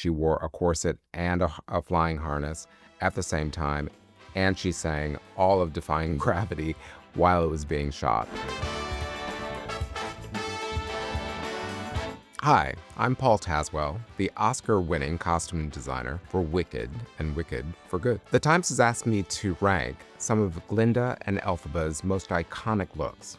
she wore a corset and a flying harness at the same time, and she sang all of Defying Gravity while it was being shot. Hi, I'm Paul Tazewell, the Oscar-winning costume designer for Wicked and Wicked for Good. The Times has asked me to rank some of Glinda and Elphaba's most iconic looks.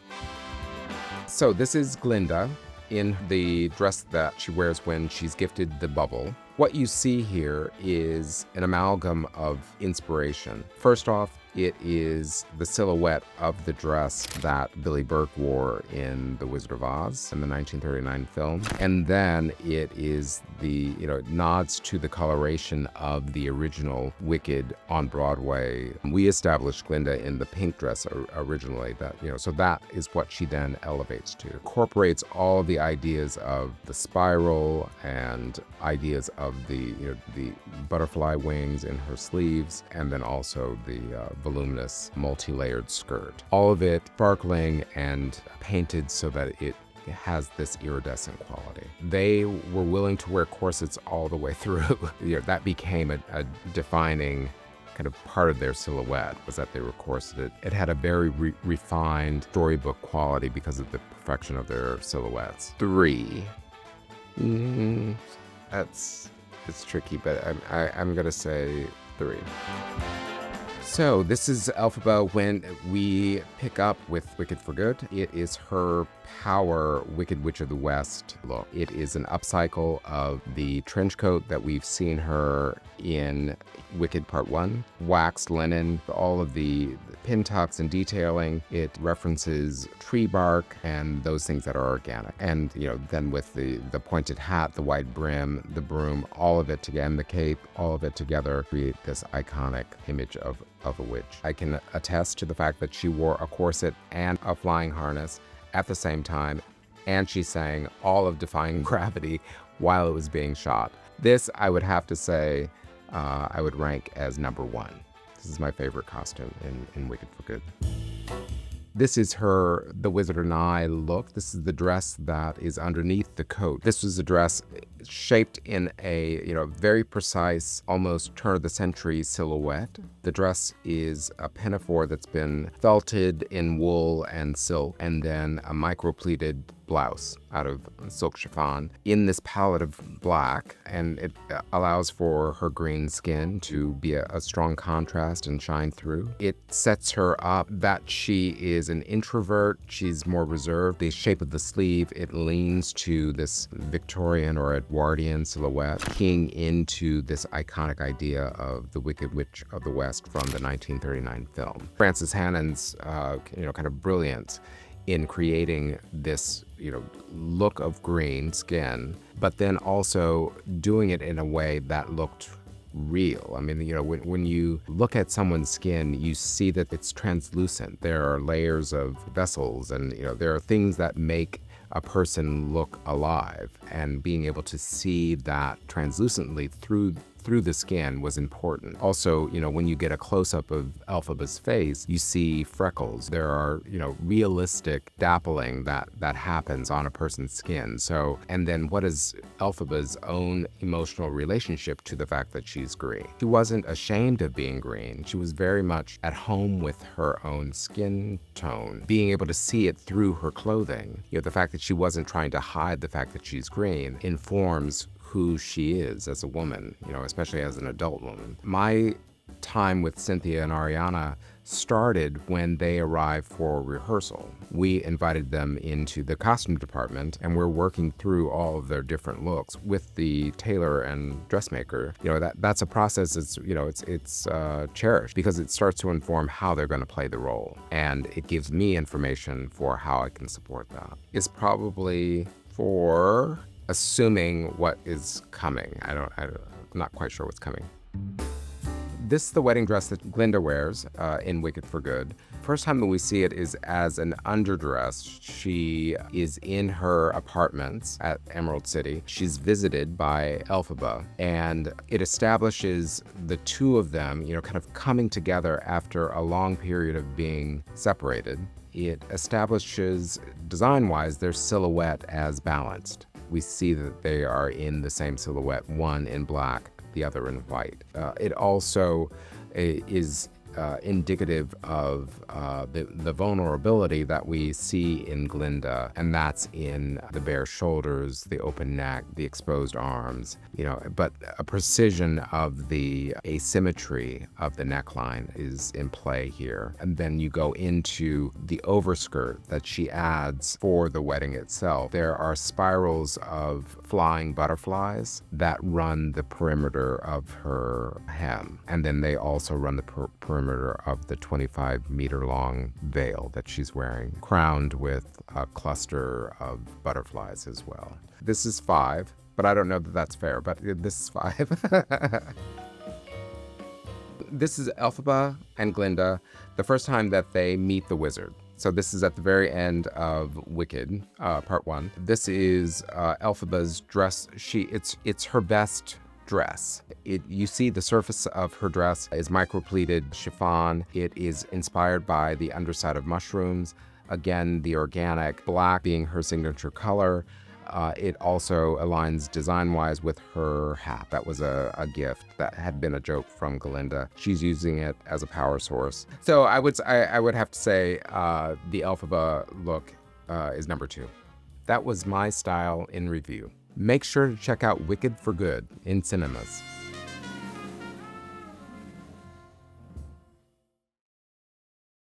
So this is Glinda in the dress that she wears when she's gifted the bubble. What you see here is an amalgam of inspiration. First off, it is the silhouette of the dress that Billy Burke wore in The Wizard of Oz in the 1939 film. And then it is the, nods to the coloration of the original Wicked on Broadway. We established Glinda in the pink dress originally, so that is what she then elevates to. Incorporates all of the ideas of the spiral and ideas of the butterfly wings in her sleeves, and then also the voluminous multi-layered skirt. All of it sparkling and painted so that it has this iridescent quality. They were willing to wear corsets all the way through. That became a defining kind of part of their silhouette, was that they were corseted. It had a very refined storybook quality because of the perfection of their silhouettes. 3. It's tricky, but I'm gonna say 3. So this is Elphaba when we pick up with Wicked for Good. It is her power Wicked Witch of the West look. It is an upcycle of the trench coat that we've seen her in Wicked Part 1. Waxed linen, all of the pin tucks and detailing. It references tree bark and those things that are organic. And, then with the pointed hat, the wide brim, the broom, all of it together, and the cape, all of it together create this iconic image of a witch. I can attest to the fact that she wore a corset and a flying harness at the same time, and she sang all of Defying Gravity while it was being shot. This, I would have to say, I would rank as number 1. This is my favorite costume in Wicked for Good. This is her The Wizard and I look. This is the dress that is underneath the coat. This was a dress shaped in a very precise, almost turn-of-the-century silhouette. The dress is a pinafore that's been felted in wool and silk, and then a micro-pleated blouse out of silk chiffon in this palette of black, and it allows for her green skin to be a strong contrast and shine through. It sets her up that she is an introvert. She's more reserved. The shape of the sleeve, it leans to this Victorian or Edwardian silhouette, keying into this iconic idea of the Wicked Witch of the West from the 1939 film. Frances Hannon's kind of brilliance in creating this look of green skin, but then also doing it in a way that looked real. I mean, when you look at someone's skin, you see that it's translucent. There are layers of vessels, and there are things that make a person look alive, and being able to see that translucently through the skin was important. Also, when you get a close-up of Elphaba's face, you see freckles. There are, realistic dappling that happens on a person's skin. So, and then what is Elphaba's own emotional relationship to the fact that she's green? She wasn't ashamed of being green. She was very much at home with her own skin tone, being able to see it through her clothing. The fact that she wasn't trying to hide the fact that she's green informs who she is as a woman, especially as an adult woman. My time with Cynthia and Ariana started when they arrived for rehearsal. We invited them into the costume department, and we're working through all of their different looks with the tailor and dressmaker. That's a process. It's cherished because it starts to inform how they're going to play the role, and it gives me information for how I can support that. It's probably for assuming what is coming. I'm not quite sure what's coming. This is the wedding dress that Glinda wears in Wicked for Good. First time that we see it is as an underdress. She is in her apartments at Emerald City. She's visited by Elphaba, and it establishes the two of them, kind of coming together after a long period of being separated. It establishes, design-wise, their silhouette as balanced. we see that they are in the same silhouette, one in black, the other in white. It also is indicative of the vulnerability that we see in Glinda, and that's in the bare shoulders, the open neck, the exposed arms, but a precision of the asymmetry of the neckline is in play here. And then you go into the overskirt that she adds for the wedding itself. There are spirals of flying butterflies that run the perimeter of her hem, and then they also run the perimeter of the 25-meter long veil that she's wearing, crowned with a cluster of butterflies as well. This is 5, but I don't know that that's fair, but this is 5. This is Elphaba and Glinda, the first time that they meet the wizard. So this is at the very end of Wicked, part 1. This is Elphaba's dress. It's her best dress. You see the surface of her dress is micropleated chiffon. It is inspired by the underside of mushrooms. Again, the organic black being her signature color. It also aligns design-wise with her hat. That was a gift that had been a joke from Glinda. She's using it as a power source. So I would have to say the Elphaba look is number 2. That was my style in review. Make sure to check out Wicked for Good in cinemas.